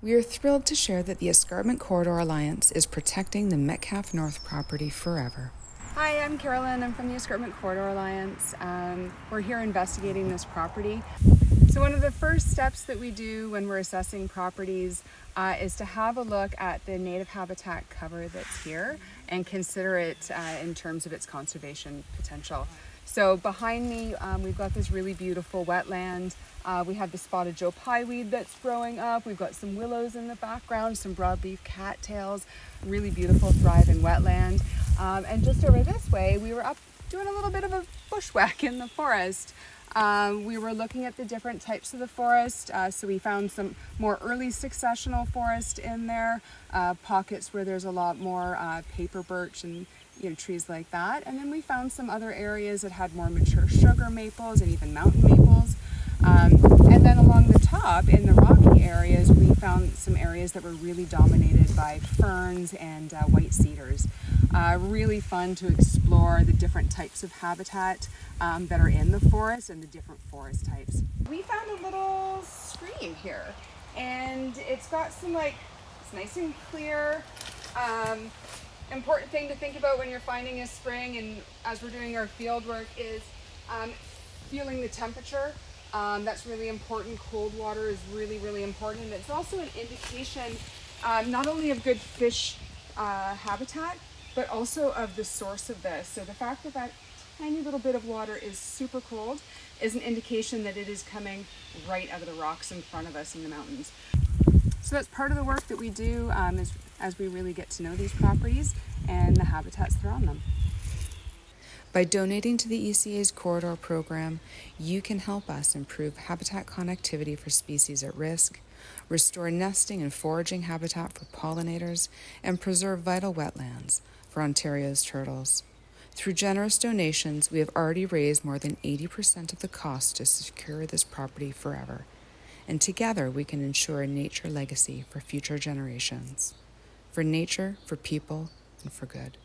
We are thrilled to share that the Escarpment Corridor Alliance is protecting the Metcalfe North property forever. Hi, I'm Carolyn. I'm from the Escarpment Corridor Alliance. We're here investigating this property. So one of the first steps that we do when we're assessing properties is to have a look at the native habitat cover that's here and consider it in terms of its conservation potential. So behind me, we've got this really beautiful wetland. We have the spotted Joe pieweed that's growing up. We've got some willows in the background, some broadleaf cattails, really beautiful thriving wetland. And just over this way, we were up doing a little bit of a bushwhack in the forest. We were looking at the different types of the forest, so we found some more early successional forest in there, pockets where there's a lot more paper birch and trees like that. And then we found some other areas that had more mature sugar maples and even mountain maples. And then along the top, in the rocky areas, we found some areas that were really dominated by ferns and white cedars. Really fun to explore the different types of habitat that are in the forest and the different forest types. We found a little stream here, and it's got some it's nice and clear. Important thing to think about when you're finding a spring and as we're doing our field work is feeling the temperature. That's really important. Cold water is really, really important. And it's also an indication not only of good fish habitat, but also of the source of this. So the fact that that tiny little bit of water is super cold is an indication that it is coming right out of the rocks in front of us in the mountains. So that's part of the work that we do as we really get to know these properties and the habitats that are on them. By donating to the ECA's Corridor program, you can help us improve habitat connectivity for species at risk, restore nesting and foraging habitat for pollinators, and preserve vital wetlands for Ontario's turtles. Through generous donations, we have already raised more than 80% of the cost to secure this property forever. And together we can ensure a nature legacy for future generations. For nature, for people, and for good.